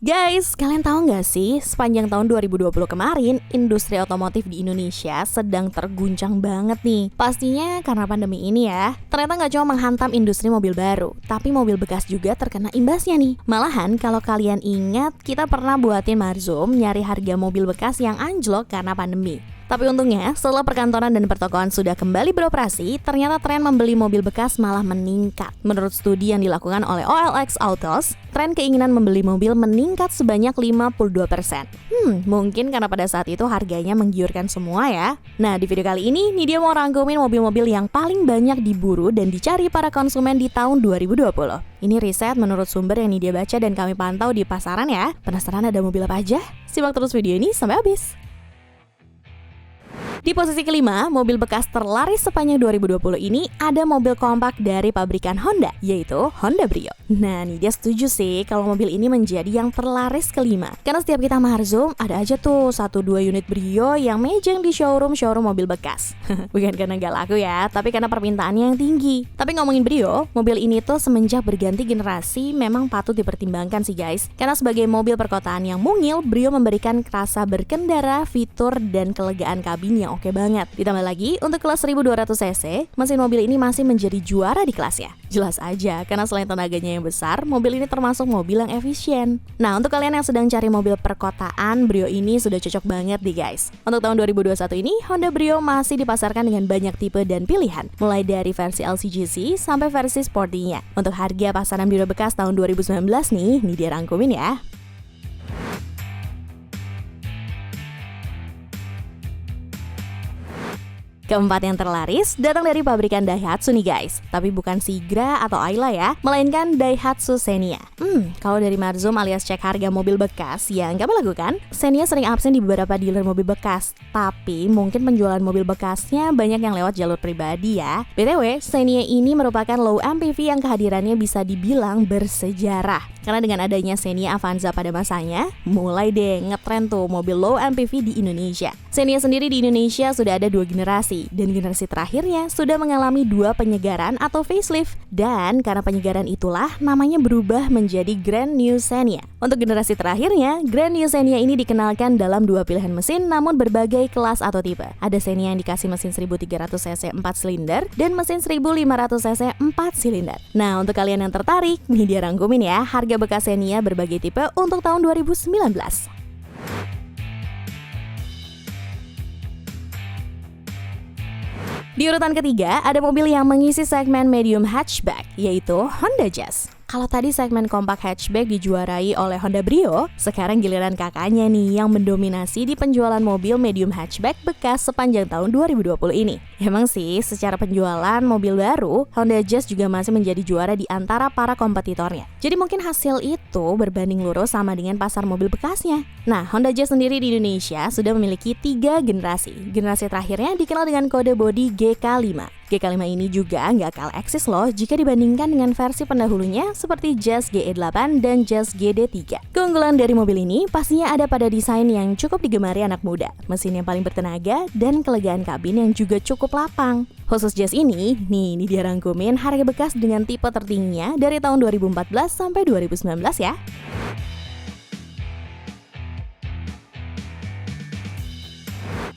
Guys, kalian tahu nggak sih, sepanjang tahun 2020 kemarin, industri otomotif di Indonesia sedang terguncang banget nih. Pastinya karena pandemi ini ya. Ternyata nggak cuma menghantam industri mobil baru, tapi mobil bekas juga terkena imbasnya nih. Malahan kalau kalian ingat, kita pernah buatin Marzum nyari harga mobil bekas yang anjlok karena pandemi. Tapi untungnya, setelah perkantoran dan pertokoan sudah kembali beroperasi, ternyata tren membeli mobil bekas malah meningkat. Menurut studi yang dilakukan oleh OLX Autos, tren keinginan membeli mobil meningkat sebanyak 52%. Mungkin karena pada saat itu harganya menggiurkan semua ya. Nah, di video kali ini, Nidia mau rangkumin mobil-mobil yang paling banyak diburu dan dicari para konsumen di tahun 2020. Ini riset menurut sumber yang Nidia baca dan kami pantau di pasaran ya. Penasaran ada mobil apa aja? Simak terus video ini sampai habis. Di posisi kelima, mobil bekas terlaris sepanjang 2020 ini ada mobil kompak dari pabrikan Honda, yaitu Honda Brio. Nah, Nidia setuju sih kalau mobil ini menjadi yang terlaris kelima. Karena setiap kita Marzum, ada aja tuh 1-2 unit Brio yang mejeng di showroom mobil bekas. Bukan karena gak laku ya, tapi karena permintaannya yang tinggi. Tapi ngomongin Brio, mobil ini tuh semenjak berganti generasi memang patut dipertimbangkan sih guys. Karena sebagai mobil perkotaan yang mungil, Brio memberikan rasa berkendara, fitur, dan kelegaan kabin yang oke banget. Ditambah lagi, untuk kelas 1200cc, mesin mobil ini masih menjadi juara di kelasnya. Jelas aja, karena selain tenaganya yang besar, mobil ini termasuk mobil yang efisien. Nah, untuk kalian yang sedang cari mobil perkotaan, Brio ini sudah cocok banget nih guys. Untuk tahun 2021 ini, Honda Brio masih dipasarkan dengan banyak tipe dan pilihan, mulai dari versi LCGC sampai versi sportinya. Untuk harga pasaran Brio bekas tahun 2019 nih, ini dia rangkumin ya. Keempat yang terlaris datang dari pabrikan Daihatsu nih guys. Tapi bukan Sigra atau Ayla ya, melainkan Daihatsu Xenia. Kalau dari Marzum alias cek harga mobil bekas yang kami lakukan, Xenia sering absen di beberapa dealer mobil bekas. Tapi mungkin penjualan mobil bekasnya banyak yang lewat jalur pribadi ya. BTW, Xenia ini merupakan low MPV yang kehadirannya bisa dibilang bersejarah. Karena dengan adanya Xenia Avanza pada masanya, mulai deh ngetren tuh mobil low MPV di Indonesia. Xenia sendiri di Indonesia sudah ada 2 generasi, dan generasi terakhirnya sudah mengalami 2 penyegaran atau facelift. Dan karena penyegaran itulah namanya berubah menjadi Grand New Xenia. Untuk generasi terakhirnya, Grand New Xenia ini dikenalkan dalam 2 pilihan mesin namun berbagai kelas atau tipe. Ada Xenia yang dikasih mesin 1300cc 4 silinder dan mesin 1500cc 4 silinder. Nah, untuk kalian yang tertarik, nih dia rangkumin ya harga bekas Xenia berbagai tipe untuk tahun 2019. Di urutan ketiga, ada mobil yang mengisi segmen medium hatchback, yaitu Honda Jazz. Kalau tadi segmen kompak hatchback dijuarai oleh Honda Brio, sekarang giliran kakaknya nih yang mendominasi di penjualan mobil medium hatchback bekas sepanjang tahun 2020 ini. Emang sih, secara penjualan mobil baru, Honda Jazz juga masih menjadi juara di antara para kompetitornya. Jadi mungkin hasil itu berbanding lurus sama dengan pasar mobil bekasnya. Nah, Honda Jazz sendiri di Indonesia sudah memiliki 3 generasi. Generasi terakhirnya dikenal dengan kode bodi GK5. GK5 ini juga nggak kalah eksis loh jika dibandingkan dengan versi pendahulunya seperti Jazz GE8 dan Jazz GD3. Keunggulan dari mobil ini pastinya ada pada desain yang cukup digemari anak muda, mesin yang paling bertenaga, dan kelegaan kabin yang juga cukup lapang. Khusus Jazz ini dia rangkumin harga bekas dengan tipe tertingginya dari tahun 2014 sampai 2019 ya.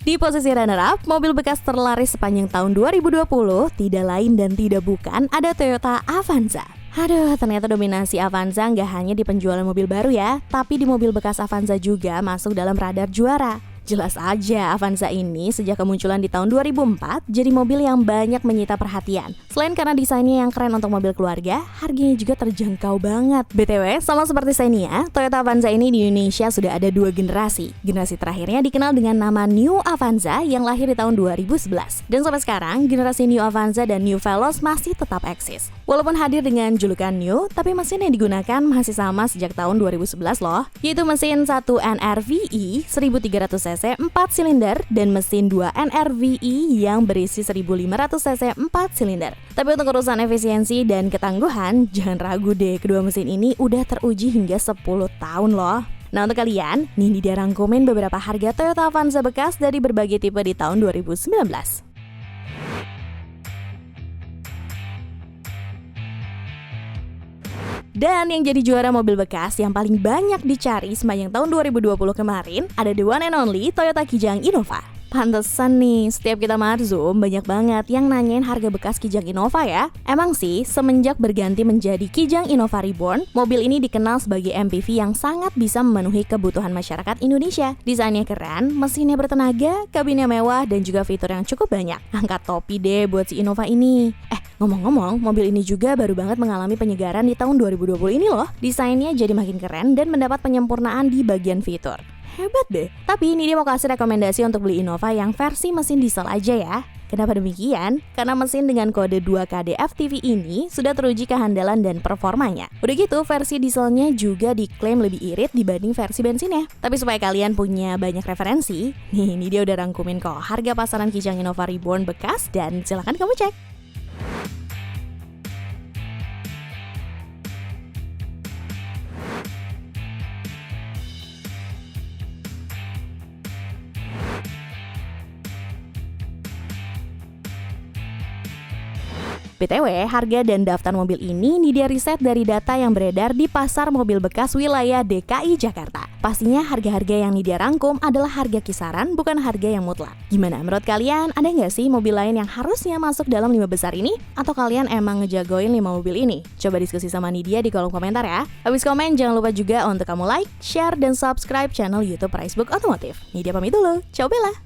Di posisi runner-up, mobil bekas terlaris sepanjang tahun 2020 tidak lain dan tidak bukan ada Toyota Avanza. Aduh, ternyata dominasi Avanza nggak hanya di penjualan mobil baru ya, tapi di mobil bekas Avanza juga masuk dalam radar juara. Jelas aja, Avanza ini sejak kemunculan di tahun 2004 jadi mobil yang banyak menyita perhatian. Selain karena desainnya yang keren untuk mobil keluarga, harganya juga terjangkau banget. BTW, sama seperti Xenia, Toyota Avanza ini di Indonesia sudah ada 2 generasi. Generasi terakhirnya dikenal dengan nama New Avanza yang lahir di tahun 2011. Dan sampai sekarang, generasi New Avanza dan New Veloz masih tetap eksis. Walaupun hadir dengan julukan New, tapi mesin yang digunakan masih sama sejak tahun 2011 loh, yaitu mesin 1 NRVe 1300cc 4 silinder dan mesin 2 NRVe yang berisi 1500cc 4 silinder. Tapi untuk urusan efisiensi dan ketangguhan, jangan ragu deh, kedua mesin ini udah teruji hingga 10 tahun loh. Nah, untuk kalian, nih dia rangkumin beberapa harga Toyota Avanza bekas dari berbagai tipe di tahun 2019. Dan yang jadi juara mobil bekas yang paling banyak dicari sepanjang tahun 2020 kemarin ada the one and only Toyota Kijang Innova. Pantesan nih, setiap kita Marzum banyak banget yang nanyain harga bekas Kijang Innova ya. Emang sih, semenjak berganti menjadi Kijang Innova Reborn, mobil ini dikenal sebagai MPV yang sangat bisa memenuhi kebutuhan masyarakat Indonesia. Desainnya keren, mesinnya bertenaga, kabinnya mewah, dan juga fitur yang cukup banyak. Angkat topi deh buat si Innova ini. Ngomong-ngomong, mobil ini juga baru banget mengalami penyegaran di tahun 2020 ini loh. Desainnya jadi makin keren dan mendapat penyempurnaan di bagian fitur. Hebat deh. Tapi ini dia mau kasih rekomendasi untuk beli Innova yang versi mesin diesel aja ya. Kenapa demikian? Karena mesin dengan kode 2KD FTV ini sudah teruji kehandalan dan performanya. Udah gitu, versi dieselnya juga diklaim lebih irit dibanding versi bensinnya. Tapi supaya kalian punya banyak referensi, ini dia udah rangkumin kok harga pasaran Kijang Innova Reborn bekas dan silahkan kamu cek. BTW, harga dan daftar mobil ini Nidia riset dari data yang beredar di pasar mobil bekas wilayah DKI Jakarta. Pastinya harga-harga yang Nidia rangkum adalah harga kisaran, bukan harga yang mutlak. Gimana menurut kalian? Ada nggak sih mobil lain yang harusnya masuk dalam 5 besar ini? Atau kalian emang ngejagoin 5 mobil ini? Coba diskusi sama Nidia di kolom komentar ya. Habis komen, jangan lupa juga untuk kamu like, share, dan subscribe channel YouTube Pricebook Otomotif. Nidia pamit dulu. Ciao Bella!